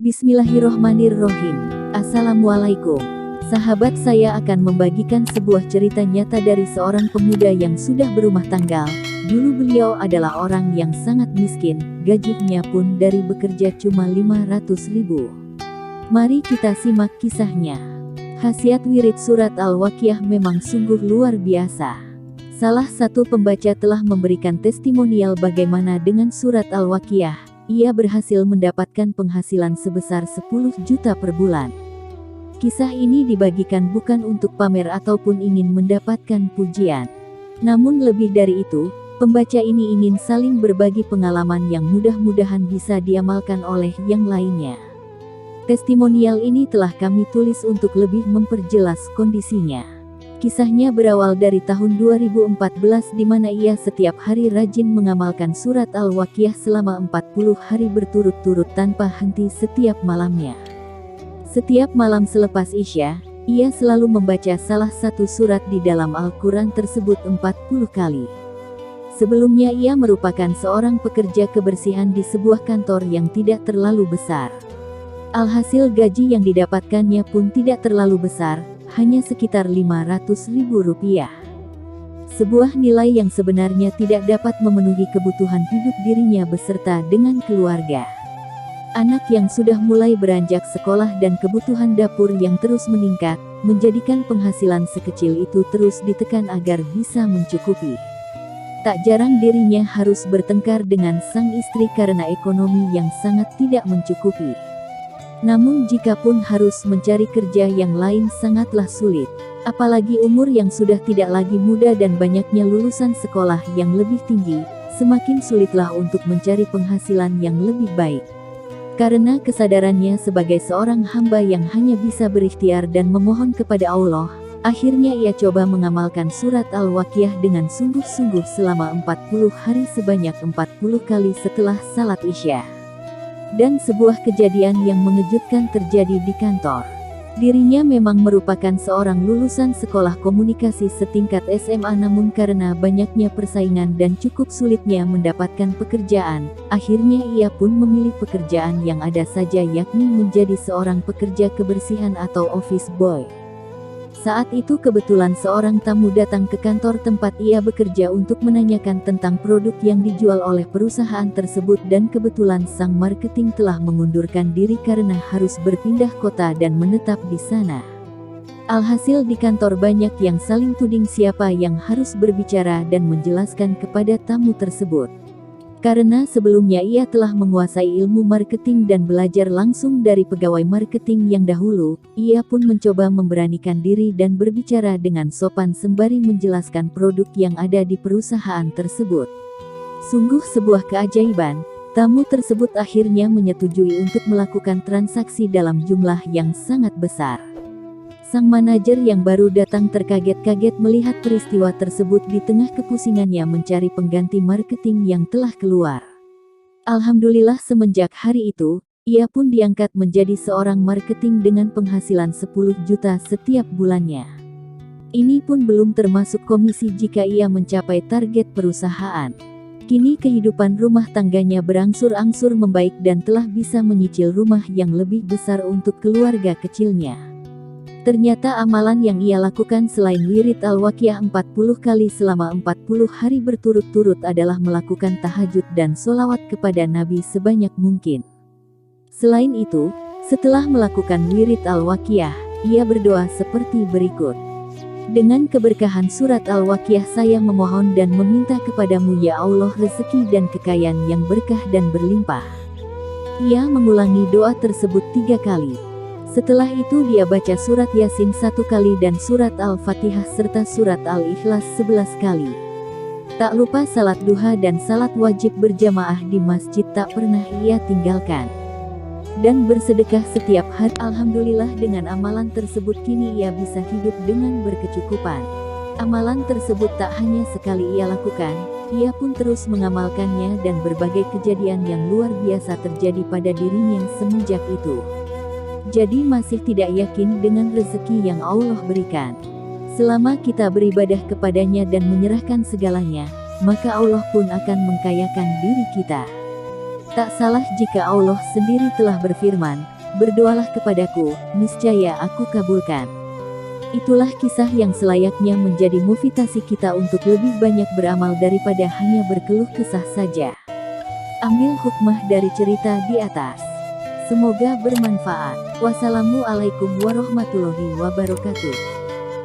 Bismillahirrohmanirrohim. Assalamualaikum. Sahabat, saya akan membagikan sebuah cerita nyata dari seorang pemuda yang sudah berumah tangga. Dulu beliau adalah orang yang sangat miskin, gajinya pun dari bekerja cuma 500.000. Mari kita simak kisahnya. Khasiat wirid surat Al-Waqiah memang sungguh luar biasa. Salah satu pembaca telah memberikan testimonial bagaimana dengan surat Al-Waqiah ia berhasil mendapatkan penghasilan sebesar 10 juta per bulan. Kisah ini dibagikan bukan untuk pamer ataupun ingin mendapatkan pujian. Namun lebih dari itu, pembaca ini ingin saling berbagi pengalaman yang mudah-mudahan bisa diamalkan oleh yang lainnya. Testimonial ini telah kami tulis untuk lebih memperjelas kondisinya. Kisahnya berawal dari tahun 2014 di mana ia setiap hari rajin mengamalkan surat Al-Waqiah selama 40 hari berturut-turut tanpa henti setiap malamnya. Setiap malam selepas Isya, ia selalu membaca salah satu surat di dalam Al-Quran tersebut 40 kali. Sebelumnya ia merupakan seorang pekerja kebersihan di sebuah kantor yang tidak terlalu besar. Alhasil gaji yang didapatkannya pun tidak terlalu besar, hanya sekitar 500.000 rupiah. Sebuah nilai yang sebenarnya tidak dapat memenuhi kebutuhan hidup dirinya beserta dengan keluarga. Anak yang sudah mulai beranjak sekolah dan kebutuhan dapur yang terus meningkat, menjadikan penghasilan sekecil itu terus ditekan agar bisa mencukupi. Tak jarang dirinya harus bertengkar dengan sang istri karena ekonomi yang sangat tidak mencukupi. Namun jikapun harus mencari kerja yang lain sangatlah sulit. Apalagi umur yang sudah tidak lagi muda dan banyaknya lulusan sekolah yang lebih tinggi, semakin sulitlah untuk mencari penghasilan yang lebih baik. Karena kesadarannya sebagai seorang hamba yang hanya bisa berikhtiar dan memohon kepada Allah, akhirnya ia coba mengamalkan surat Al-Waqiah dengan sungguh-sungguh selama 40 hari sebanyak 40 kali setelah salat Isya. Dan sebuah kejadian yang mengejutkan terjadi di kantor. Dirinya memang merupakan seorang lulusan sekolah komunikasi setingkat SMA, namun karena banyaknya persaingan dan cukup sulitnya mendapatkan pekerjaan, akhirnya ia pun memilih pekerjaan yang ada saja, yakni menjadi seorang pekerja kebersihan atau office boy. Saat itu kebetulan seorang tamu datang ke kantor tempat ia bekerja untuk menanyakan tentang produk yang dijual oleh perusahaan tersebut, dan kebetulan sang marketing telah mengundurkan diri karena harus berpindah kota dan menetap di sana. Alhasil di kantor banyak yang saling tuding siapa yang harus berbicara dan menjelaskan kepada tamu tersebut. Karena sebelumnya ia telah menguasai ilmu marketing dan belajar langsung dari pegawai marketing yang dahulu, ia pun mencoba memberanikan diri dan berbicara dengan sopan sembari menjelaskan produk yang ada di perusahaan tersebut. Sungguh sebuah keajaiban, tamu tersebut akhirnya menyetujui untuk melakukan transaksi dalam jumlah yang sangat besar. Sang manajer yang baru datang terkaget-kaget melihat peristiwa tersebut di tengah kepusingannya mencari pengganti marketing yang telah keluar. Alhamdulillah semenjak hari itu, ia pun diangkat menjadi seorang marketing dengan penghasilan 10 juta setiap bulannya. Ini pun belum termasuk komisi jika ia mencapai target perusahaan. Kini kehidupan rumah tangganya berangsur-angsur membaik dan telah bisa menyicil rumah yang lebih besar untuk keluarga kecilnya. Ternyata amalan yang ia lakukan selain wirid Al-Waqiah 40 kali selama 40 hari berturut-turut adalah melakukan tahajud dan sholawat kepada Nabi sebanyak mungkin. Selain itu, setelah melakukan wirid Al-Waqiah, ia berdoa seperti berikut. Dengan keberkahan surat Al-Waqiah saya memohon dan meminta kepadamu ya Allah rezeki dan kekayaan yang berkah dan berlimpah. Ia mengulangi doa tersebut 3 kali. Setelah itu dia baca surat Yasin 1 kali dan surat Al-Fatihah serta surat Al-Ikhlas 11 kali. Tak lupa salat duha dan salat wajib berjamaah di masjid tak pernah ia tinggalkan. Dan bersedekah setiap hari. Alhamdulillah dengan amalan tersebut kini ia bisa hidup dengan berkecukupan. Amalan tersebut tak hanya sekali ia lakukan, ia pun terus mengamalkannya dan berbagai kejadian yang luar biasa terjadi pada dirinya semenjak itu. Jadi masih tidak yakin dengan rezeki yang Allah berikan. Selama kita beribadah kepadanya dan menyerahkan segalanya, maka Allah pun akan mengkayakan diri kita. Tak salah jika Allah sendiri telah berfirman, Berdoalah kepadaku, niscaya aku kabulkan. Itulah kisah yang selayaknya menjadi motivasi kita untuk lebih banyak beramal daripada hanya berkeluh kesah saja. Ambil hikmah dari cerita di atas. Semoga bermanfaat. Wassalamualaikum warahmatullahi wabarakatuh.